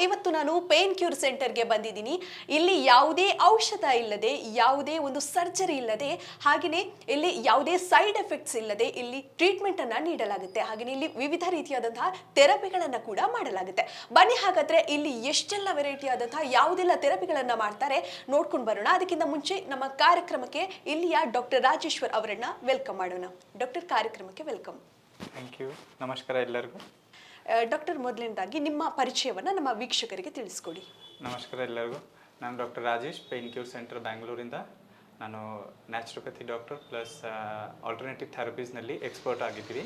ಇವತ್ತು ನಾನು pain cure ಸೆಂಟರ್ಗೆ ಬಂದಿದ್ದೀನಿ. ಇಲ್ಲಿ ಯಾವುದೇ ಔಷಧ ಇಲ್ಲದೆ, ಯಾವುದೇ ಒಂದು ಸರ್ಜರಿ ಇಲ್ಲದೆ, ಹಾಗೆಯೇ ಇಲ್ಲಿ ಯಾವುದೇ ಸೈಡ್ ಎಫೆಕ್ಟ್ಸ್ ಇಲ್ಲದೆ ಇಲ್ಲಿ ಟ್ರೀಟ್ಮೆಂಟ್ ಅನ್ನ ನೀಡಲಾಗುತ್ತೆ. ಹಾಗೆಯೇ ಇಲ್ಲಿ ವಿವಿಧ ರೀತಿಯಾದಂತಹ ಥೆರಪಿಗಳನ್ನ ಕೂಡ ಮಾಡಲಾಗುತ್ತೆ. ಬನ್ನಿ ಹಾಗಾದ್ರೆ ಇಲ್ಲಿ ಎಷ್ಟೆಲ್ಲ ವೆರೈಟಿ ಆದಂತಹ ಯಾವುದೆಲ್ಲ ಥೆರಪಿಗಳನ್ನ ಮಾಡ್ತಾರೆ ನೋಡ್ಕೊಂಡು ಬರೋಣ. ಅದಕ್ಕಿಂತ ಮುಂಚೆ ನಮ್ಮ ಕಾರ್ಯಕ್ರಮಕ್ಕೆ ಇಲ್ಲಿಯ ಡಾಕ್ಟರ್ ರಾಜೇಶ್ವರ್ ಅವರನ್ನ ವೆಲ್ಕಮ್ ಮಾಡೋಣ. ಡಾಕ್ಟರ್, ಕಾರ್ಯಕ್ರಮಕ್ಕೆ ವೆಲ್ಕಮ್. Thank you. ನಮಸ್ಕಾರ ಎಲ್ಲರಿಗೂ. ಡಾಕ್ಟರ್, ಮೊದಲನೇದಾಗಿ ನಿಮ್ಮ ಪರಿಚಯವನ್ನು ನಮ್ಮ ವೀಕ್ಷಕರಿಗೆ ತಿಳಿಸ್ಕೊಡಿ. ನಮಸ್ಕಾರ ಎಲ್ಲರಿಗೂ. ನಾನು doctor Rajesh, pain cure centre ಬ್ಯಾಂಗ್ಳೂರಿಂದ. ನಾನು ನ್ಯಾಚುರೋಪತಿ ಡಾಕ್ಟರ್ ಪ್ಲಸ್ ಆಲ್ಟರ್ನೇಟಿವ್ ಥೆರಪೀಸ್ನಲ್ಲಿ ಎಕ್ಸ್ಪರ್ಟ್ ಆಗಿದ್ದೀನಿ.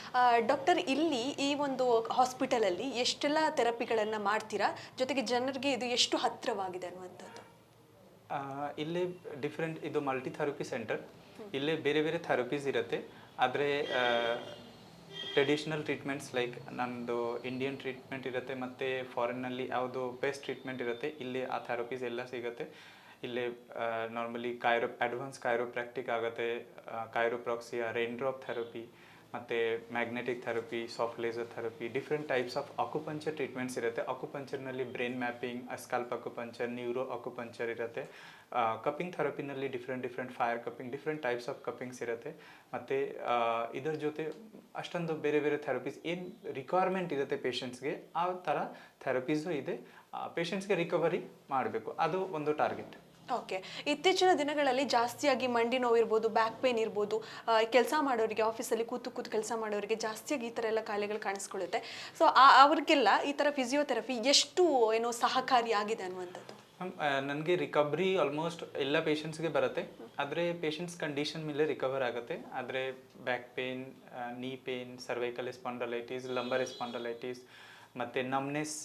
ಡಾಕ್ಟರ್, ಇಲ್ಲಿ ಈ ಒಂದು ಹಾಸ್ಪಿಟಲಲ್ಲಿ ಎಷ್ಟೆಲ್ಲ ಥೆರಪಿಗಳನ್ನು ಮಾಡ್ತೀರಾ, ಜೊತೆಗೆ ಜನರಿಗೆ ಇದು ಎಷ್ಟು ಹತ್ತಿರವಾಗಿದೆ ಅನ್ನುವಂಥದ್ದು? ಇಲ್ಲಿ ಡಿಫ್ರೆಂಟ್, ಇದು ಮಲ್ಟಿ ಥೆರಪಿ ಸೆಂಟರ್. ಇಲ್ಲೇ ಬೇರೆ ಬೇರೆ ಥೆರಪೀಸ್ ಇರುತ್ತೆ. ಆದರೆ ಟ್ರೆಡಿಷ್ನಲ್ ಟ್ರೀಟ್ಮೆಂಟ್ಸ್ ಲೈಕ್ ನಮ್ಮದು ಇಂಡಿಯನ್ ಟ್ರೀಟ್ಮೆಂಟ್ ಇರುತ್ತೆ, ಮತ್ತು ಫಾರಿನ್ನಲ್ಲಿ ಯಾವುದು ಬೆಸ್ಟ್ ಟ್ರೀಟ್ಮೆಂಟ್ ಇರುತ್ತೆ, ಇಲ್ಲಿ ಆ ಥೆರಪೀಸ್ ಎಲ್ಲ ಸಿಗುತ್ತೆ. ಇಲ್ಲಿ ನಾರ್ಮಲಿ ಅಡ್ವಾನ್ಸ್ ಕೈರೋಪ್ರಾಕ್ಟಿಕ್ ಆಗುತ್ತೆ, ಕೈರೋಪ್ರಾಕ್ಸಿಯಾ, ರೈನ್ ಡ್ರಾಪ್ ಥೆರಪಿ, ಮತ್ತು magnetic therapy, soft laser therapy, different types of acupuncture treatments ಇರುತ್ತೆ. ಅಕ್ಯುಪಂಚರ್ನಲ್ಲಿ brain mapping, scalp acupuncture, neuro acupuncture ಇರುತ್ತೆ. ಕಪ್ಪಿಂಗ್ ಥೆರಪಿನಲ್ಲಿ different fire cupping, different types of cuppings ಇರುತ್ತೆ. ಮತ್ತು ಇದರ ಜೊತೆ ಅಷ್ಟೊಂದು ಬೇರೆ ಬೇರೆ ಥೆರಪೀಸ್ ಏನು ರಿಕ್ವೈರ್ಮೆಂಟ್ ಇರುತ್ತೆ ಪೇಷಂಟ್ಸ್ಗೆ, ಆ ಥರ ಥೆರಪೀಸು ಇದೆ. ಪೇಷಂಟ್ಸ್ಗೆ ರಿಕವರಿ ಮಾಡಬೇಕು, ಅದು ಒಂದು ಟಾರ್ಗೆಟ್. ಓಕೆ. ಇತ್ತೀಚಿನ ದಿನಗಳಲ್ಲಿ ಜಾಸ್ತಿಯಾಗಿ ಮಂಡಿ ನೋವು ಇರ್ಬೋದು, ಬ್ಯಾಕ್ ಪೇನ್ ಇರ್ಬೋದು, ಕೆಲಸ ಮಾಡೋರಿಗೆ, ಆಫೀಸಲ್ಲಿ ಕೂತು ಕೆಲಸ ಮಾಡೋರಿಗೆ ಜಾಸ್ತಿಯಾಗಿ ಈ ಥರ ಎಲ್ಲ ಕಾಯಿಲೆಗಳು ಕಾಣಿಸ್ಕೊಳ್ಳುತ್ತೆ. ಸೊ ಅವ್ರಿಗೆಲ್ಲ ಈ ಥರ ಫಿಸಿಯೋಥೆರಪಿ ಎಷ್ಟು ಏನೋ ಸಹಕಾರಿಯಾಗಿದೆ ಅನ್ನುವಂಥದ್ದು? ನನಗೆ ರಿಕವರಿ ಆಲ್ಮೋಸ್ಟ್ ಎಲ್ಲ ಪೇಷಂಟ್ಸ್ಗೆ ಬರುತ್ತೆ. ಆದರೆ ಪೇಷಂಟ್ಸ್ ಕಂಡೀಷನ್ ಮೇಲೆ ರಿಕವರ್ ಆಗುತ್ತೆ. ಆದರೆ ಬ್ಯಾಕ್ ಪೇನ್, ನೀ pain, cervical spondylitis, lumbar spondylitis, ಮತ್ತು ನಮ್ನೆಸ್,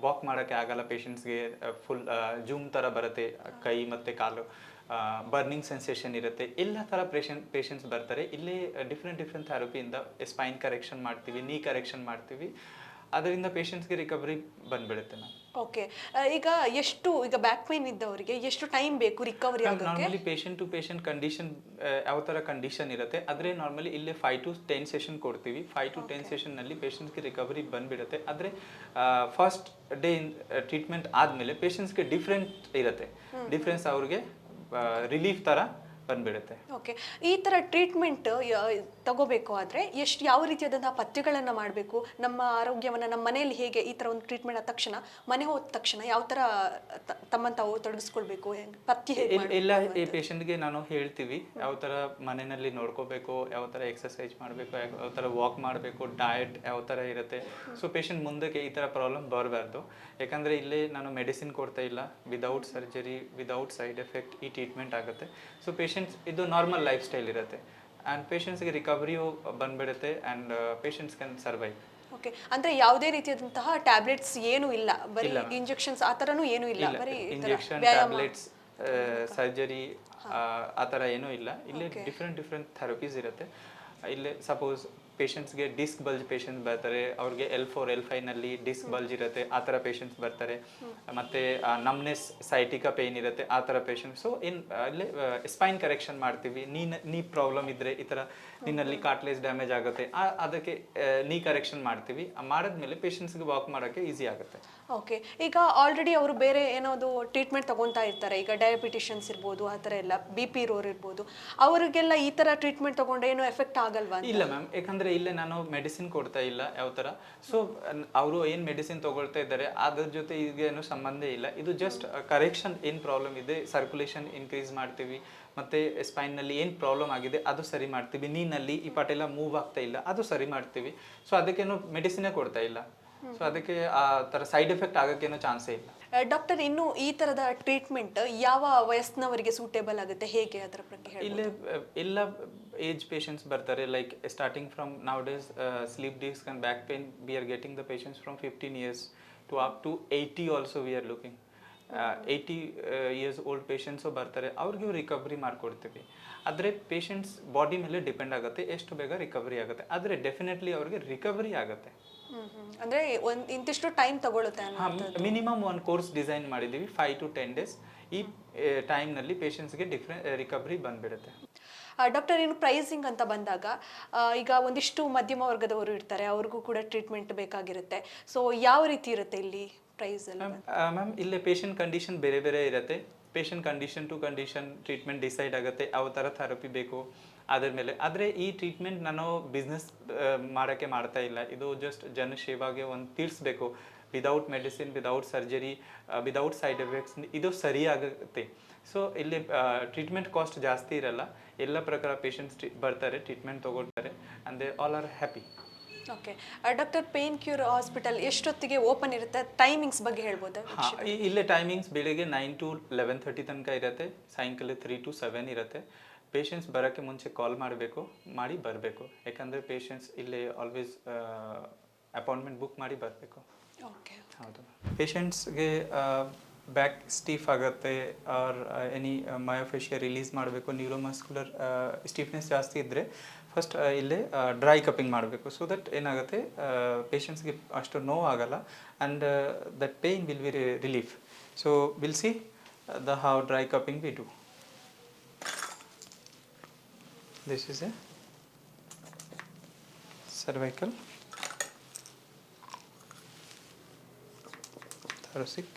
ವಾಕ್ ಮಾಡೋಕ್ಕೆ ಆಗಲ್ಲ ಪೇಷಂಟ್ಸ್ಗೆ, ಫುಲ್ ಜೂಮ್ ಥರ ಬರುತ್ತೆ ಕೈ ಮತ್ತು ಕಾಲು, ಬರ್ನಿಂಗ್ ಸೆನ್ಸೇಷನ್ ಇರುತ್ತೆ, ಎಲ್ಲ ಥರ ಪೇಷಂಟ್ಸ್ ಬರ್ತಾರೆ. ಇಲ್ಲಿ ಡಿಫ್ರೆಂಟ್ ಥೆರಪಿಯಿಂದ ಸ್ಪೈನ್ ಕರೆಕ್ಷನ್ ಮಾಡ್ತೀವಿ, ನೀ ಕರೆಕ್ಷನ್ ಮಾಡ್ತೀವಿ. ಅದರಿಂದ ಪೇಷಂಟ್ಸ್ಗೆ ರಿಕವರಿ ಬಂದ್ಬಿಡುತ್ತೆ ನಾವು. ಓಕೆ. ಈಗ ಬ್ಯಾಕ್ ಪೇನ್ ಇದ್ದವರಿಗೆ ಎಷ್ಟು ಟೈಮ್ ಬೇಕು ರಿಕವರಿ ಆಗೋಕ್ಕೆ? Normally patient to patient condition ಯಾವ ಥರ ಕಂಡೀಷನ್ ಇರುತ್ತೆ. ಆದರೆ ನಾರ್ಮಲಿ ಇಲ್ಲೇ 5 to 10 ಸೆಷನ್ ಕೊಡ್ತೀವಿ. 5 to 10 ಸೆಷನ್ನಲ್ಲಿ ಪೇಷಂಟ್ಸ್ಗೆ ರಿಕವರಿ ಬಂದ್ಬಿಡುತ್ತೆ. ಆದರೆ ಫಸ್ಟ್ ಡೇ ಟ್ರೀಟ್ಮೆಂಟ್ ಆದಮೇಲೆ ಪೇಷಂಟ್ಸ್ಗೆ ಡಿಫ್ರೆಂಟ್ ಇರುತ್ತೆ. ಡಿಫ್ರೆನ್ಸ್ ಅವ್ರಿಗೆ ರಿಲೀಫ್ ಥರ ಬಂದ್ಬಿಡುತ್ತೆ. ಓಕೆ. ಈ ಥರ ಟ್ರೀಟ್ಮೆಂಟ್ ತಗೋಬೇಕು ಆದರೆ ಯಾವ ರೀತಿಯಾದಂತಹ ಪಥ್ಯಗಳನ್ನು ಮಾಡಬೇಕು? ನಮ್ಮ ಆರೋಗ್ಯವನ್ನು ನಮ್ಮ ಮನೆಯಲ್ಲಿ ಹೇಗೆ ಈ ಥರ ಒಂದು ಟ್ರೀಟ್ಮೆಂಟ್ ಆದ ತಕ್ಷಣ, ಮನೆ ಹೋದ ತಕ್ಷಣ ಯಾವ ಥರ ತಮ್ಮನ್ನು ತಾವು ತೊಡಗಿಸ್ಕೊಳ್ಬೇಕು, ಪಥ್ಯ ಎಲ್ಲ ಈ ಪೇಷಂಟ್ಗೆ ನಾನು ಹೇಳ್ತೀವಿ ಯಾವ ಥರ ಮನೆಯಲ್ಲಿ ನೋಡ್ಕೋಬೇಕು, ಯಾವ ಥರ ಎಕ್ಸಸೈಸ್ ಮಾಡಬೇಕು, ಯಾವ ಥರ ವಾಕ್ ಮಾಡಬೇಕು, ಡಯಟ್ ಯಾವ ಥರ ಇರುತ್ತೆ. ಸೊ ಪೇಷಂಟ್ ಮುಂದಕ್ಕೆ ಈ ಥರ ಪ್ರಾಬ್ಲಮ್ ಬರಬಾರ್ದು. ಯಾಕಂದರೆ ಇಲ್ಲೇ ನಾನು ಮೆಡಿಸಿನ್ ಕೊಡ್ತಾ ಇಲ್ಲ. Without surgery, without side effect ಈ ಟ್ರೀಟ್ಮೆಂಟ್ ಆಗುತ್ತೆ. ಸೊ ಇದು ನಾರ್ಮಲ್ ಲೈಫ್ ಸ್ಟೈಲ್ ಇರುತ್ತೆ. ಆ್ಯಂಡ್ ಪೇಷಂಟ್ಸ್ಗೆ ರಿಕವರಿಯು ಬಂದ್ಬಿಡುತ್ತೆ and patients can survive. Okay. ಅಂದರೆ ಯಾವುದೇ ರೀತಿಯಾದಂತಹ ಟ್ಯಾಬ್ಲೆಟ್ಸ್ ಏನೂ ಇಲ್ಲ, ಬರೀ ಇಂಜೆಕ್ಷನ್ಸ್ ಆ ಥರನೂ ಏನೂ ಇಲ್ಲ, ಬರೀ ಇಂಜೆಕ್ಷನ್, ಟ್ಯಾಬ್ಲೆಟ್ಸ್, ಸರ್ಜರಿ ಆ ಥರ ಏನೂ ಇಲ್ಲ. ಇಲ್ಲಿ ಡಿಫ್ರೆಂಟ್ ಥೆರಪೀಸ್ ಇರುತ್ತೆ. ಇಲ್ಲಿ ಸಪೋಸ್ ಪೇಷಂಟ್ಸ್ಗೆ ಡಿಸ್ಕ್ ಬಲ್ಜ್ ಪೇಷಂಟ್ಸ್ ಬರ್ತಾರೆ, ಅವ್ರಿಗೆ L4 L5ನಲ್ಲಿ ಡಿಸ್ಕ್ ಬಲ್ಜ್ ಇರುತ್ತೆ, ಆ ಥರ ಪೇಷಂಟ್ಸ್ ಬರ್ತಾರೆ. ಮತ್ತು ನಮ್ನೆಸ್, ಸೈಟಿಕಾ ಪೇನ್ ಇರುತ್ತೆ, ಆ ಥರ ಪೇಷಂಟ್ಸ್. ಸೊ ಅಲ್ಲಿ ಸ್ಪೈನ್ ಕರೆಕ್ಷನ್ ಮಾಡ್ತೀವಿ. ನೀ ಪ್ರಾಬ್ಲಮ್ ಇದ್ದರೆ, ಈ ಥರ ನಿನ್ನಲ್ಲಿ ಕಾರ್ಟ್ಲೇಜ್ ಡ್ಯಾಮೇಜ್ ಆಗುತ್ತೆ, ಅದಕ್ಕೆ ನೀ ಕರೆಕ್ಷನ್ ಮಾಡ್ತೀವಿ. ಮಾಡಿದ್ಮೇಲೆ ಪೇಷಂಟ್ಸ್ಗೆ ವಾಕ್ ಮಾಡೋಕ್ಕೆ ಈಸಿ ಆಗುತ್ತೆ. ಓಕೆ. ಈಗ ಆಲ್ರೆಡಿ ಅವರು ಬೇರೆ ಏನಾದ್ರು ಟ್ರೀಟ್ಮೆಂಟ್ ತಗೊತಾ ಇರ್ತಾರೆ, ಈಗ ಡಯಾಬಿಟಿಷನ್ಸ್ ಇರ್ಬೋದು, ಆ ಥರ ಎಲ್ಲ BP ಇರೋರು ಇರ್ಬೋದು, ಅವರಿಗೆಲ್ಲ ಈ ಥರ ಟ್ರೀಟ್ಮೆಂಟ್ ತಗೊಂಡ್ರೆ ಏನು ಎಫೆಕ್ಟ್ ಆಗಲ್ವಾ? ಇಲ್ಲ ಮ್ಯಾಮ್, ಯಾಕಂದರೆ ಇಲ್ಲೇ ನಾನು ಮೆಡಿಸಿನ್ ಕೊಡ್ತಾ ಇಲ್ಲ ಯಾವ ಥರ. ಸೊ ಅವರು ಏನು ಮೆಡಿಸಿನ್ ತೊಗೊಳ್ತಾ ಇದ್ದಾರೆ ಅದ್ರ ಜೊತೆ ಈಗೇನು ಸಂಬಂಧ ಇಲ್ಲ. ಇದು ಜಸ್ಟ್ ಕರೆಕ್ಷನ್, ಏನು ಪ್ರಾಬ್ಲಮ್ ಇದೆ, ಸರ್ಕ್ಯುಲೇಷನ್ ಇನ್ಕ್ರೀಸ್ ಮಾಡ್ತೀವಿ, ಮತ್ತು ಸ್ಪೈನ್ನಲ್ಲಿ ಏನು ಪ್ರಾಬ್ಲಮ್ ಆಗಿದೆ ಅದು ಸರಿ ಮಾಡ್ತೀವಿ. ನೀನಲ್ಲಿ ಈ ಪಾಟೆಲ್ಲ ಮೂವ್ ಆಗ್ತಾ ಇಲ್ಲ, ಅದು ಸರಿ ಮಾಡ್ತೀವಿ. ಸೊ ಅದಕ್ಕೇನು ಮೆಡಿಸಿನೇ ಕೊಡ್ತಾ ಇಲ್ಲ. ಸೊ ಅದಕ್ಕೆ ಆ ಥರ ಸೈಡ್ ಎಫೆಕ್ಟ್ ಆಗೋಕ್ಕೇನೋ ಚಾನ್ಸೇ ಇಲ್ಲ. ಡಾಕ್ಟರ್, ಇನ್ನು ಈ ಥರದ ಟ್ರೀಟ್ಮೆಂಟ್ ಯಾವ ವಯಸ್ಸಿನವರಿಗೆ ಸೂಟೇಬಲ್ ಆಗುತ್ತೆ, ಹೇಗೆ ಅದರ ಬಗ್ಗೆ ಹೇಳಿ? ಇಲ್ಲೇ ಎಲ್ಲ ಏಜ್ ಪೇಷಂಟ್ಸ್ ಬರ್ತಾರೆ. Like starting from nowadays slip disc and back pain, we are getting the patients from 15 years to up to 80 also we are looking. 80 years old patients ಬರ್ತಾರೆ, ಅವ್ರಿಗೂ ರಿಕವರಿ ಮಾಡಿಕೊಡ್ತೀವಿ. ಆದರೆ ಪೇಷಂಟ್ಸ್ ಬಾಡಿ ಮೇಲೆ depend ಆಗುತ್ತೆ ಎಷ್ಟು ಬೇಗ recovery ಆಗುತ್ತೆ. ಆದರೆ ಡೆಫಿನೆಟ್ಲಿ ಅವ್ರಿಗೆ ರಿಕವರಿ ಆಗುತ್ತೆ. ಅಂದರೆ ಇಂತಿಷ್ಟು ಟೈಮ್ ತಗೊಳುತ್ತೆ. ಮಿನಿಮಮ್ ಒಂದು ಕೋರ್ಸ್ ಡಿಸೈನ್ ಮಾಡಿದ್ದೀವಿ, 5 to 10 days. ಈ ಟೈಮ್ನಲ್ಲಿ ಪೇಷಂಟ್ಸ್ಗೆ ರಿಕವರಿ ಬಂದ್ಬಿಡುತ್ತೆ. ಡಾಕ್ಟರ್, ಇನ್ನು ಪ್ರೈಸಿಂಗ್ ಅಂತ ಬಂದಾಗ ಈಗ ಒಂದಿಷ್ಟು ಮಧ್ಯಮ ವರ್ಗದವರು ಇರ್ತಾರೆ, ಅವ್ರಿಗೂ ಕೂಡ ಟ್ರೀಟ್ಮೆಂಟ್ ಬೇಕಾಗಿರುತ್ತೆ. ಸೊ ಯಾವ ರೀತಿ ಇರುತ್ತೆ ಇಲ್ಲಿ ಪ್ರೈಸ್ ಎಲ್ಲ ಮ್ಯಾಮ್ ಇಲ್ಲೇ ಪೇಷಂಟ್ ಕಂಡೀಷನ್ ಬೇರೆ ಬೇರೆ ಇರುತ್ತೆ. Patient condition to condition treatment decide ಆಗುತ್ತೆ ಯಾವ ಥರ ಥೆರಪಿ ಬೇಕು ಅದ್ರ ಮೇಲೆ. ಆದರೆ ಈ ಟ್ರೀಟ್ಮೆಂಟ್ ನಾನು ಬಿಸ್ನೆಸ್ ಮಾಡೋಕ್ಕೆ ಮಾಡ್ತಾ ಇಲ್ಲ, ಇದು ಜಸ್ಟ್ ಜನಸೇವಾಗೆ ಒಂದು ತಿಳಿಸ್ಬೇಕು. Without medicine, without surgery, without side effects ಇದು ಸರಿಯಾಗುತ್ತೆ. ಸೊ ಇಲ್ಲಿ ಟ್ರೀಟ್ಮೆಂಟ್ ಕಾಸ್ಟ್ ಜಾಸ್ತಿ ಇರಲ್ಲ, ಎಲ್ಲ ಪ್ರಕಾರ ಪೇಷಂಟ್ಸ್ ಬರ್ತಾರೆ, ಟ್ರೀಟ್ಮೆಂಟ್ ತೊಗೊಳ್ತಾರೆ, and they all are happy. Okay doctor, pain cure hospital ಎಷ್ಟೊತ್ತಿಗೆ ಓಪನ್ ಇರುತ್ತೆ, ಟೈಮಿಂಗ್ಸ್ ಬಗ್ಗೆ ಹೇಳ್ಬೋದಾ? ಹಾಂ, ಇಲ್ಲೇ ಟೈಮಿಂಗ್ಸ್ ಬೆಳಿಗ್ಗೆ 9 to 11:30 ತನಕ ಇರುತ್ತೆ, ಸಾಯಂಕಾಲ 3 to 7 ಇರುತ್ತೆ. ಪೇಷಂಟ್ಸ್ ಬರೋಕ್ಕೆ ಮುಂಚೆ ಕಾಲ್ ಮಾಡಿ ಬರಬೇಕು, ಯಾಕಂದರೆ ಪೇಷಂಟ್ಸ್ ಇಲ್ಲೇ ಆಲ್ವೇಸ್ ಅಪಾಯಿಂಟ್ಮೆಂಟ್ ಬುಕ್ ಮಾಡಿ ಬರಬೇಕು. ಓಕೆ. ಹೌದು. ಪೇಷಂಟ್ಸ್ಗೆ ಬ್ಯಾಕ್ ಸ್ಟೀಫ್ ಆಗುತ್ತೆ ಆರ್ ಎನಿ ಮಯೋಫೇಶಿಯಾ ರಿಲೀಸ್ ಮಾಡಬೇಕು, ನ್ಯೂರೋಮಸ್ಕ್ಯುಲರ್ ಸ್ಟೀಫ್ನೆಸ್ ಜಾಸ್ತಿ ಇದ್ದರೆ ಫಸ್ಟ್ ಇಲ್ಲೇ ಡ್ರೈ ಕಪ್ಪಿಂಗ್ ಮಾಡಬೇಕು. ಸೊ ದಟ್ ಏನಾಗುತ್ತೆ, ಪೇಷಂಟ್ಸ್ಗೆ ಅಷ್ಟು ನೋವು ಆಗಲ್ಲ, and that pain will be relief. So will see the how dry cupping we do. This is a cervical, thoracic,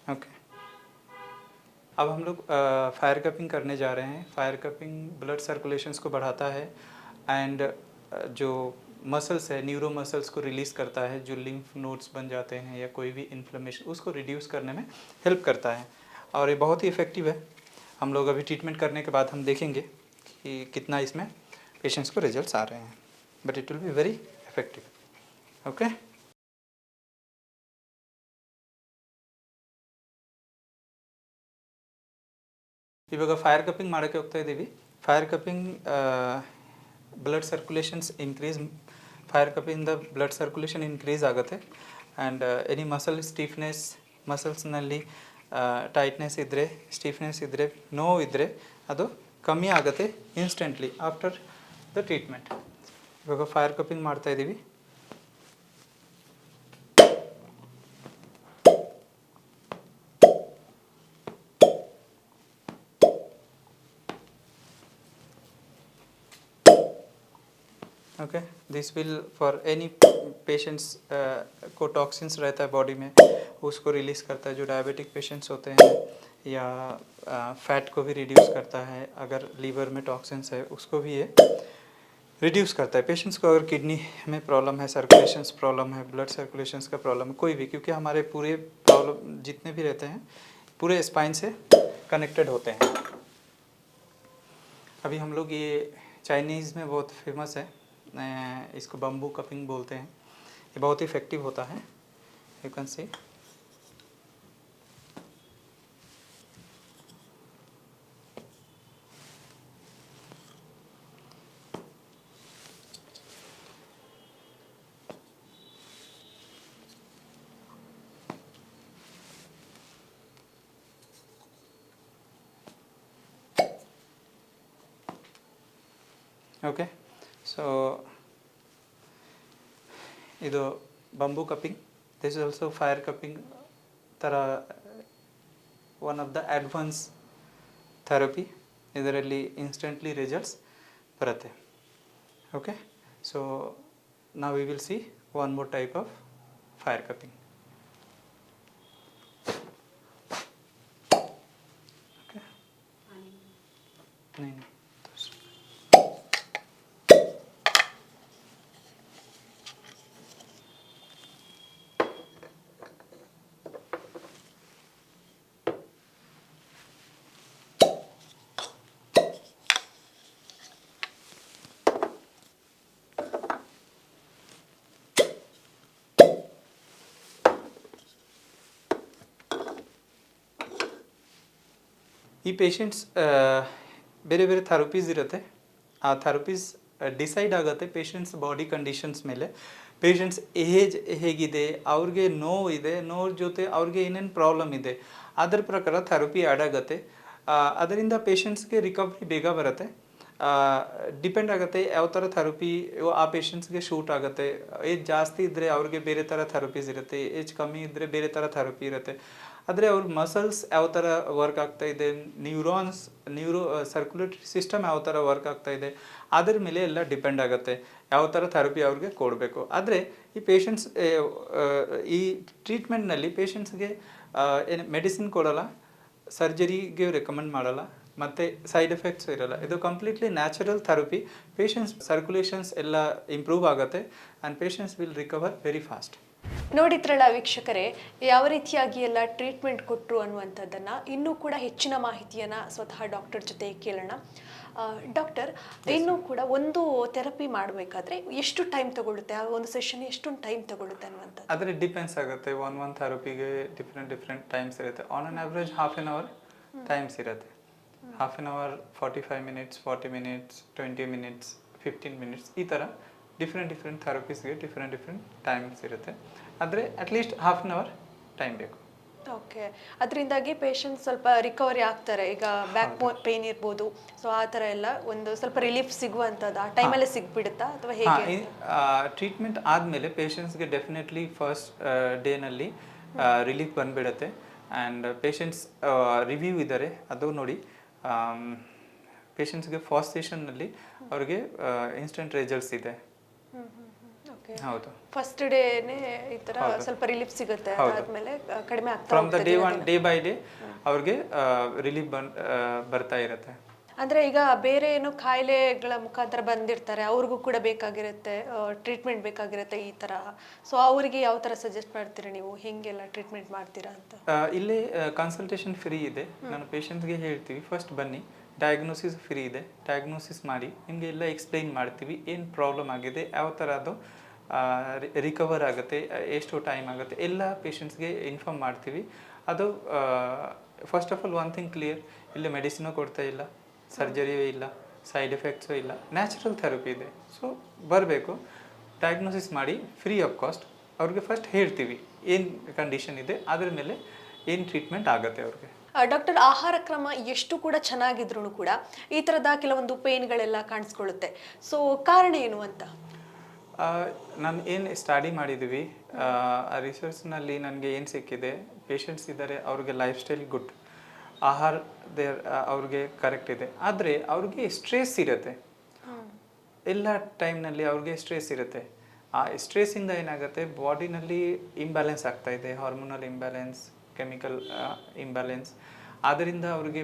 okay. अब हम लोग फायर कपिंग करने जा रहे हैं. फायर कपिंग ब्लड सर्कुलेशंस को बढ़ाता है एंड जो मसल्स है, न्यूरो मसल्स को रिलीज़ करता है. जो लिम्फ नोड्स बन जाते हैं या कोई भी इन्फ्लेमेशन, उसको रिड्यूस करने में हेल्प करता है और ये बहुत ही इफ़ेक्टिव है. हम लोग अभी ट्रीटमेंट करने के बाद हम देखेंगे कि कितना इसमें पेशेंट्स को रिजल्ट्स आ रहे हैं, but it will be very effective. Okay. ಇವಾಗ ಫೈರ್ ಕಪ್ಪಿಂಗ್ ಮಾಡೋಕ್ಕೆ ಹೋಗ್ತಾ ಇದ್ದೀವಿ. Fire cupping blood circulations increase, fire ಕಪ್ಪಿಂದ ಬ್ಲಡ್ ಸರ್ಕ್ಯುಲೇಷನ್ ಇನ್ಕ್ರೀಸ್ ಆಗುತ್ತೆ. ಆ್ಯಂಡ್ ಎನಿ ಮಸಲ್ ಸ್ಟಿಫ್ನೆಸ್, ಮಸಲ್ಸ್ನಲ್ಲಿ ಟೈಟ್ನೆಸ್ ಇದ್ದರೆ, ಸ್ಟಿಫ್ನೆಸ್ ಇದ್ದರೆ, ನೋವು ಇದ್ದರೆ ಅದು ಕಮ್ಮಿ ಆಗುತ್ತೆ ಇನ್ಸ್ಟೆಂಟ್ಲಿ ಆಫ್ಟರ್ ದ ಟ್ರೀಟ್ಮೆಂಟ್. ಇವಾಗ ಫೈರ್ ಕಪ್ಪಿಂಗ್ ಮಾಡ್ತಾಯಿದ್ದೀವಿ. Okay, this will for any patients को टॉक्सिन्स रहता है बॉडी में, उसको रिलीज़ करता है. जो डायबिटिक पेशेंट्स होते हैं या फैट को भी रिड्यूस करता है. अगर लीवर में टॉक्सिन्स है उसको भी ये रिड्यूस करता है. पेशेंट्स को अगर किडनी में प्रॉब्लम है, सर्कुलेशंस प्रॉब्लम है, ब्लड सर्कुलेशंस का प्रॉब्लम है, कोई भी, क्योंकि हमारे पूरे प्रॉब्लम जितने भी रहते हैं पूरे स्पाइन से कनेक्टेड होते हैं. अभी हम लोग ये चाइनीज़ में बहुत फेमस है, इसको बम्बू कपिंग बोलते हैं. ये बहुत ही इफेक्टिव होता है. You can see. Okay. So ಇದು bamboo cupping. This is also fire cupping ಥರ one of the advance therapy. ಇದರಲ್ಲಿ ಇನ್ಸ್ಟೆಂಟ್ಲಿ ರಿಸಲ್ಟ್ಸ್ ಬರುತ್ತೆ. ಓಕೆ. ಸೊ ನಾವು we will see one more type of fire cupping. Okay. नहीं. ಈ patients ಬೇರೆ ಬೇರೆ therapies ಇರುತ್ತೆ. ಆ ಥೆರಪೀಸ್ ಡಿಸೈಡ್ ಆಗುತ್ತೆ ಪೇಷಂಟ್ಸ್ ಬಾಡಿ ಕಂಡೀಷನ್ಸ್ ಮೇಲೆ. ಪೇಷಂಟ್ಸ್ ಏಜ್ ಹೇಗಿದೆ, ಅವ್ರಿಗೆ ನೋವು ಇದೆ, ನೋವು ಜೊತೆ ಅವ್ರಿಗೆ ಏನೇನು ಪ್ರಾಬ್ಲಮ್ ಇದೆ ಅದರ ಪ್ರಕಾರ ಥೆರಪಿ ಆ್ಯಡ್ ಆಗುತ್ತೆ. ಅದರಿಂದ ಪೇಷಂಟ್ಸ್ಗೆ ರಿಕವರಿ ಬೇಗ ಬರುತ್ತೆ. ಡಿಪೆಂಡ್ ಆಗುತ್ತೆ ಯಾವ ಥರ ಥೆರಪಿ ಆ ಪೇಷಂಟ್ಸ್ಗೆ ಶೂಟ್ ಆಗುತ್ತೆ. ಏಜ್ ಜಾಸ್ತಿ ಇದ್ದರೆ ಅವ್ರಿಗೆ ಬೇರೆ ಥರ ಥೆರಪೀಸ್ ಇರುತ್ತೆ, ಏಜ್ ಕಮ್ಮಿ ಇದ್ದರೆ ಬೇರೆ ಥರ ಥೆರಪಿ ಇರುತ್ತೆ. ಆದರೆ ಅವ್ರ ಮಸಲ್ಸ್ ಯಾವ ಥರ ವರ್ಕ್ ಆಗ್ತಾ ಇದೆ, ಸರ್ಕ್ಯುಲೇಟರಿ ಸಿಸ್ಟಮ್ ಯಾವ ಥರ ವರ್ಕ್ ಆಗ್ತಾ ಇದೆ, ಅದ್ರ ಮೇಲೆ ಎಲ್ಲ ಡಿಪೆಂಡ್ ಆಗುತ್ತೆ ಯಾವ ಥರ ಥೆರಪಿ ಅವ್ರಿಗೆ ಕೊಡಬೇಕು. ಆದರೆ ಈ ಪೇಷಂಟ್ಸ್ ಈ ಟ್ರೀಟ್ಮೆಂಟ್ನಲ್ಲಿ ಪೇಷಂಟ್ಸ್ಗೆ ಏನು ಮೆಡಿಸಿನ್ ಕೊಡಲ್ಲ, ಸರ್ಜರಿಗೆ ರೆಕಮೆಂಡ್ ಮಾಡಲ್ಲ, ಮತ್ತು ಸೈಡ್ ಎಫೆಕ್ಟ್ಸ್ ಇರಲ್ಲ. ಇದು completely natural therapy. Patients circulations ಎಲ್ಲ ಇಂಪ್ರೂವ್ ಆಗುತ್ತೆ and patients will recover very fast. ನೋಡಿದ್ರಲ್ಲ ವೀಕ್ಷಕರೇ, ಯಾವ ರೀತಿಯಾಗಿ ಎಲ್ಲ ಟ್ರೀಟ್ಮೆಂಟ್ ಕೊಟ್ಟರು ಅನ್ನುವಂಥದ್ದನ್ನು ಇನ್ನೂ ಕೂಡ ಹೆಚ್ಚಿನ ಮಾಹಿತಿಯನ್ನು ಸ್ವತಃ ಡಾಕ್ಟರ್ ಜೊತೆ ಕೇಳೋಣ. ಡಾಕ್ಟರ್, ಇನ್ನೂ ಕೂಡ ಒಂದು ಥೆರಪಿ ಮಾಡಬೇಕಾದ್ರೆ ಎಷ್ಟು ಟೈಮ್ ತಗೊಳುತ್ತೆ, ಆ ಒಂದು ಸೆಷನ್ ಎಷ್ಟೊಂದು ಟೈಮ್ ತಗೊಳುತ್ತೆ ಅನ್ನುವಂಥದ್ದು? ಆದರೆ ಡಿಪೆಂಡ್ಸ್ ಆಗುತ್ತೆ. ಒನ್ ಥೆರಪಿಗೆ ಡಿಫ್ರೆಂಟ್ ಟೈಮ್ಸ್ ಇರುತ್ತೆ. On on average half an hour times ಇರುತ್ತೆ. Half an hour, 45 minutes, 40 minutes, 20 minutes, 15 minutes, ಈ ಥರ ಡಿಫ್ರೆಂಟ್ ಥೆರಪೀಸ್ಗೆ ಡಿಫ್ರೆಂಟ್ ಟೈಮ್ಸ್ ಇರುತ್ತೆ. ಆದರೆ at least half an hour time ಬೇಕು. ಓಕೆ, ಅದರಿಂದಾಗಿ ಪೇಷಂಟ್ ಸ್ವಲ್ಪ ರಿಕವರಿ ಆಗ್ತಾರೆ. ಈಗ ಬ್ಯಾಕ್ ಪೇನ್ ಇರ್ಬೋದು, ಸೊ ಆ ಥರ ಎಲ್ಲ ಒಂದು ಸ್ವಲ್ಪ ರಿಲೀಫ್ ಸಿಗುವಂಥದ್ದು ಆ ಟೈಮಲ್ಲೇ ಸಿಗ್ಬಿಡುತ್ತಾ ಅಥವಾ ಹೇಗೆ? ಟ್ರೀಟ್ಮೆಂಟ್ ಆದಮೇಲೆ ಪೇಷಂಟ್ಸ್ಗೆ ಡೆಫಿನೆಟ್ಲಿ ಫಸ್ಟ್ ಡೇನಲ್ಲಿ ರಿಲೀಫ್ ಬಂದುಬಿಡುತ್ತೆ. ಆ್ಯಂಡ್ ಪೇಷಂಟ್ಸ್ ರಿವ್ಯೂ ಇದ್ದಾರೆ, ಅದು ನೋಡಿ. ಪೇಷಂಟ್ಸ್ಗೆ ಫಸ್ಟ್ ಸೆಷನ್ನಲ್ಲಿ ಅವ್ರಿಗೆ ಇನ್ಸ್ಟೆಂಟ್ ರಿಸಲ್ಟ್ಸ್ ಇದೆ. ಹೌದು, ಫಸ್ಟ್ ಡೇನೇ ಈ ತರ ಸ್ವಲ್ಪ ರಿಲೀಫ್ ಸಿಗುತ್ತೆ, ಆದ್ಮೇಲೆ ಕಡಿಮೆ ಆಗ್ತಾ from the day by day ಅವ್ರಿಗೆ ರಿಲೀಫ್ ಬರ್ತಾ ಇರುತ್ತೆ. ಅಂದ್ರೆ ಈಗ ಬೇರೆ ಏನೋ ಕಾಯಿಲೆಗಳ ಮುಖಾಂತರ ಬಂದಿರ್ತಾರೆ, ಅವ್ರಿಗೂ ಕೂಡ ಬೇಕಾಗಿರುತ್ತೆ ಟ್ರೀಟ್ಮೆಂಟ್ ಬೇಕಾಗಿರುತ್ತೆ ಈ ತರ. ಸೊ ಅವರಿಗೆ ಯಾವ ತರ ಸಜೆಸ್ಟ್ ಮಾಡ್ತೀರಾ ನೀವು, ಹೆಂಗೆಲ್ಲ ಟ್ರೀಟ್ಮೆಂಟ್ ಮಾಡ್ತೀರಾ ಅಂತ? ಇಲ್ಲಿ ಕನ್ಸಲ್ಟೇಷನ್ ಫ್ರೀ ಇದೆ. ನಾನು ಪೇಷಂಟ್ಸ್ಗೆ ಹೇಳ್ತೀವಿ, ಫಸ್ಟ್ ಬನ್ನಿ, ಡಯಾಗ್ನೋಸಿಸ್ ಫ್ರೀ ಇದೆ, ಡಯಾಗ್ನೋಸಿಸ್ ಮಾಡಿ ನಿಮಗೆ ಎಲ್ಲ ಎಕ್ಸ್ಪ್ಲೈನ್ ಮಾಡ್ತೀವಿ, ಏನು ಪ್ರಾಬ್ಲಮ್ ಆಗಿದೆ, ಯಾವ ಥರ ಅದು ರಿಕವರ್ ಆಗುತ್ತೆ, ಎಷ್ಟು ಟೈಮ್ ಆಗುತ್ತೆ, ಎಲ್ಲ ಪೇಷಂಟ್ಸ್ಗೆ ಇನ್ಫಾರ್ಮ್ ಮಾಡ್ತೀವಿ. ಅದು first of all one thing clear, ಇಲ್ಲಿ ಮೆಡಿಸಿನೂ ಕೊಡ್ತಾ ಇಲ್ಲ, ಸರ್ಜರಿಯೂ ಇಲ್ಲ, ಸೈಡ್ ಎಫೆಕ್ಟ್ಸು ಇಲ್ಲ, ನ್ಯಾಚುರಲ್ ಥೆರಪಿ ಇದೆ. ಸೊ ಬರಬೇಕು, ಡಯಾಗ್ನೋಸಿಸ್ ಮಾಡಿ ಫ್ರೀ ಆಫ್ ಕಾಸ್ಟ್. ಅವ್ರಿಗೆ ಫಸ್ಟ್ ಹೇಳ್ತೀವಿ ಏನು ಕಂಡೀಷನ್ ಇದೆ, ಅದ್ರ ಮೇಲೆ ಏನು ಟ್ರೀಟ್ಮೆಂಟ್ ಆಗುತ್ತೆ ಅವ್ರಿಗೆ. ಡಾಕ್ಟರ್, ಆಹಾರ ಕ್ರಮ ಎಷ್ಟು ಕೂಡ ಚೆನ್ನಾಗಿದ್ರು ಕೂಡ ಈ ಥರದ ಕೆಲವೊಂದು ಪೇನ್ಗಳೆಲ್ಲ ಕಾಣಿಸ್ಕೊಳ್ಳುತ್ತೆ. ಸೊ ಕಾರಣ ಏನು ಅಂತ? ನಾನು ಏನು ಸ್ಟಡಿ ಮಾಡಿದ್ದೀವಿ, ಆ ರಿಸರ್ಚ್ನಲ್ಲಿ ನನಗೆ ಏನು ಸಿಕ್ಕಿದೆ, ಪೇಷಂಟ್ಸ್ ಇದ್ದಾರೆ, ಅವ್ರಿಗೆ ಲೈಫ್ ಸ್ಟೈಲ್ ಗುಡ್, ಆಹಾರ ಅವ್ರಿಗೆ ಕರೆಕ್ಟ್ ಇದೆ, ಆದರೆ ಅವ್ರಿಗೆ ಸ್ಟ್ರೆಸ್ ಇರುತ್ತೆ. ಎಲ್ಲ ಟೈಮ್ನಲ್ಲಿ ಅವ್ರಿಗೆ ಸ್ಟ್ರೆಸ್ ಇರುತ್ತೆ. ಆ ಸ್ಟ್ರೆಸ್ಸಿಂದ ಏನಾಗುತ್ತೆ, ಬಾಡಿನಲ್ಲಿ ಇಂಬ್ಯಾಲೆನ್ಸ್ ಆಗ್ತಾ ಇದೆ, ಹಾರ್ಮೋನಲ್ ಇಂಬ್ಯಾಲೆನ್ಸ್, ಕೆಮಿಕಲ್ ಇಂಬ್ಯಾಲೆನ್ಸ್. ಆದ್ದರಿಂದ ಅವ್ರಿಗೆ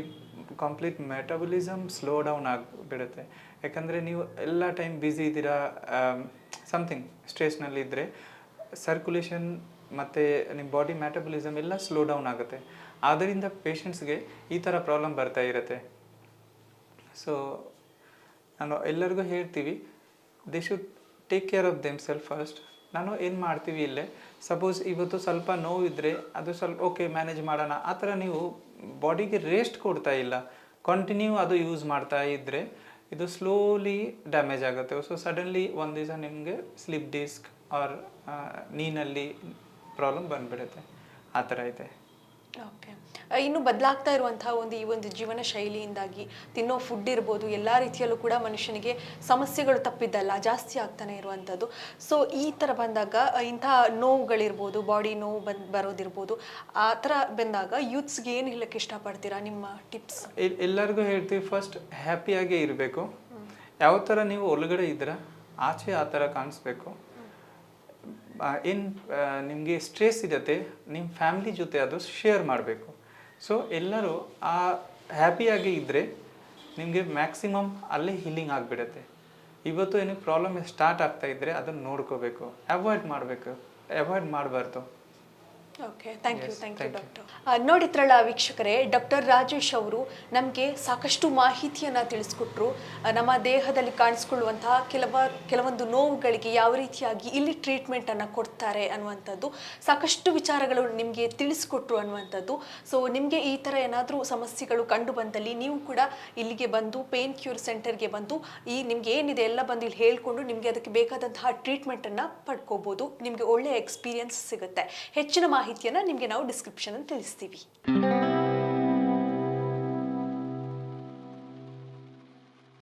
ಕಂಪ್ಲೀಟ್ ಮೆಟಬಲಿಸಮ್ ಸ್ಲೋ ಡೌನ್ ಆಗಿಬಿಡುತ್ತೆ. ಯಾಕಂದರೆ ನೀವು ಎಲ್ಲ ಟೈಮ್ ಬ್ಯುಸಿ ಇದ್ದೀರಾ, ಸಮಥಿಂಗ್ ಸ್ಟ್ರೆಸ್ನಲ್ಲಿ ಇದ್ದರೆ ಸರ್ಕ್ಯುಲೇಷನ್ ಮತ್ತು ನಿಮ್ಮ ಬಾಡಿ ಮೆಟಬಲಿಸಮ್ ಎಲ್ಲ ಸ್ಲೋ ಡೌನ್ ಆಗುತ್ತೆ. ಆದ್ದರಿಂದ ಪೇಷಂಟ್ಸ್ಗೆ ಈ ಥರ ಪ್ರಾಬ್ಲಮ್ ಬರ್ತಾ ಇರುತ್ತೆ. ಸೊ ನಾನು ಎಲ್ಲರಿಗೂ ಹೇಳ್ತೀವಿ, they should take care of them self first. ನಾನು ಏನು ಮಾಡ್ತೀವಿ ಇಲ್ಲೇ, ಸಪೋಸ್ ಇವತ್ತು ಸ್ವಲ್ಪ ನೋವಿದ್ದರೆ ಅದು ಸ್ವಲ್ಪ ಓಕೆ ಮ್ಯಾನೇಜ್ ಮಾಡೋಣ, ಆ ಥರ ನೀವು ಬಾಡಿಗೆ ರೆಸ್ಟ್ ಕೊಡ್ತಾ ಇಲ್ಲ, ಕಂಟಿನ್ಯೂ ಅದು ಯೂಸ್ ಮಾಡ್ತಾ ಇದ್ದರೆ ಇದು ಸ್ಲೋಲಿ ಡ್ಯಾಮೇಜ್ ಆಗುತ್ತೆ. ಸೊ ಸಡನ್ಲಿ ಒಂದು ದಿವಸ ನಿಮಗೆ ಸ್ಲಿಪ್ ಡಿಸ್ಕ್ ಆರ್ ನೀನಲ್ಲಿ ಪ್ರಾಬ್ಲಮ್ ಬಂದುಬಿಡುತ್ತೆ, ಆ ಥರ ಇದೆ. ಓಕೆ, ಇನ್ನು ಬದಲಾಗ್ತಾ ಇರುವಂತಹ ಈ ಒಂದು ಜೀವನ ಶೈಲಿಯಿಂದಾಗಿ ತಿನ್ನೋ ಫುಡ್ ಇರ್ಬೋದು, ಎಲ್ಲ ರೀತಿಯಲ್ಲೂ ಕೂಡ ಮನುಷ್ಯನಿಗೆ ಸಮಸ್ಯೆಗಳು ತಪ್ಪಿದ್ದಲ್ಲ, ಜಾಸ್ತಿ ಆಗ್ತಾನೆ ಇರುವಂಥದ್ದು. ಸೊ ಈ ಥರ ಬಂದಾಗ ಇಂತಹ ನೋವುಗಳಿರ್ಬೋದು, ಬಾಡಿ ನೋವು ಬರೋದಿರ್ಬೋದು, ಆ ಥರ ಬಂದಾಗ ಯೂತ್ಸ್ಗೆ ಏನು ಹೇಳಕ್ಕೆ ಇಷ್ಟಪಡ್ತೀರಾ, ನಿಮ್ಮ ಟಿಪ್ಸ್? ಎಲ್ಲರಿಗೂ ಹೇಳ್ತೀವಿ, ಫಸ್ಟ್ ಹ್ಯಾಪಿಯಾಗೇ ಇರಬೇಕು. ಯಾವ ಥರ ನೀವು ಒಳಗಡೆ ಇದ್ದೀರಾ ಆಚೆ ಆ ಥರ ಕಾಣಿಸ್ಬೇಕು. ಏನು ನಿಮಗೆ ಸ್ಟ್ರೆಸ್ ಇರುತ್ತೆ, ನಿಮ್ಮ ಫ್ಯಾಮಿಲಿ ಜೊತೆ ಅದು ಶೇರ್ ಮಾಡಬೇಕು. ಸೊ ಎಲ್ಲರೂ ಆ ಹ್ಯಾಪಿಯಾಗಿ ಇದ್ದರೆ ನಿಮಗೆ ಮ್ಯಾಕ್ಸಿಮಮ್ ಅಲ್ಲೇ ಹೀಲಿಂಗ್ ಆಗಿಬಿಡುತ್ತೆ. ಇವತ್ತು ಏನಕ್ಕೆ ಪ್ರಾಬ್ಲಮ್ ಸ್ಟಾರ್ಟ್ ಆಗ್ತಾ ಇದ್ದರೆ ಅದನ್ನು ನೋಡ್ಕೋಬೇಕು, ಅವಾಯ್ಡ್ ಮಾಡಬಾರ್ದು. Okay, thank you doctor. ನೋಡಿದ್ರಲ್ಲ ವೀಕ್ಷಕರೇ, ಡಾಕ್ಟರ್ ರಾಜೇಶ್ ಅವರು ನಮಗೆ ಸಾಕಷ್ಟು ಮಾಹಿತಿಯನ್ನು ತಿಳಿಸ್ಕೊಟ್ರು. ನಮ್ಮ ದೇಹದಲ್ಲಿ ಕಾಣಿಸ್ಕೊಳ್ಳುವಂತಹ ಕೆಲವೊಂದು ನೋವುಗಳಿಗೆ ಯಾವ ರೀತಿಯಾಗಿ ಇಲ್ಲಿ ಟ್ರೀಟ್ಮೆಂಟನ್ನು ಕೊಡ್ತಾರೆ ಅನ್ನುವಂಥದ್ದು, ಸಾಕಷ್ಟು ವಿಚಾರಗಳು ನಿಮಗೆ ತಿಳಿಸ್ಕೊಟ್ರು ಅನ್ನುವಂಥದ್ದು. ಸೊ ನಿಮಗೆ ಈ ಥರ ಏನಾದರೂ ಸಮಸ್ಯೆಗಳು ಕಂಡು ಬಂದಲ್ಲಿ ನೀವು ಕೂಡ ಇಲ್ಲಿಗೆ ಬಂದು ಪೇನ್ ಕ್ಯೂರ್ ಸೆಂಟರ್ಗೆ ಬಂದು ನಿಮಗೆ ಏನಿದೆ ಎಲ್ಲ ಬಂದು ಇಲ್ಲಿ ಹೇಳ್ಕೊಂಡು ನಿಮಗೆ ಅದಕ್ಕೆ ಬೇಕಾದಂತಹ ಟ್ರೀಟ್ಮೆಂಟನ್ನು ಪಡ್ಕೋಬೋದು. ನಿಮಗೆ ಒಳ್ಳೆಯ ಎಕ್ಸ್ಪೀರಿಯನ್ಸ್ ಸಿಗುತ್ತೆ. ಹೆಚ್ಚಿನ ಮಾಹಿತಿಯನ್ನು ನಿಮಗೆ ನಾವು ಡಿಸ್ಕ್ರಿಪ್ಷನ್ ಅಲ್ಲಿ ತಿಳಿಸ್ತೀವಿ.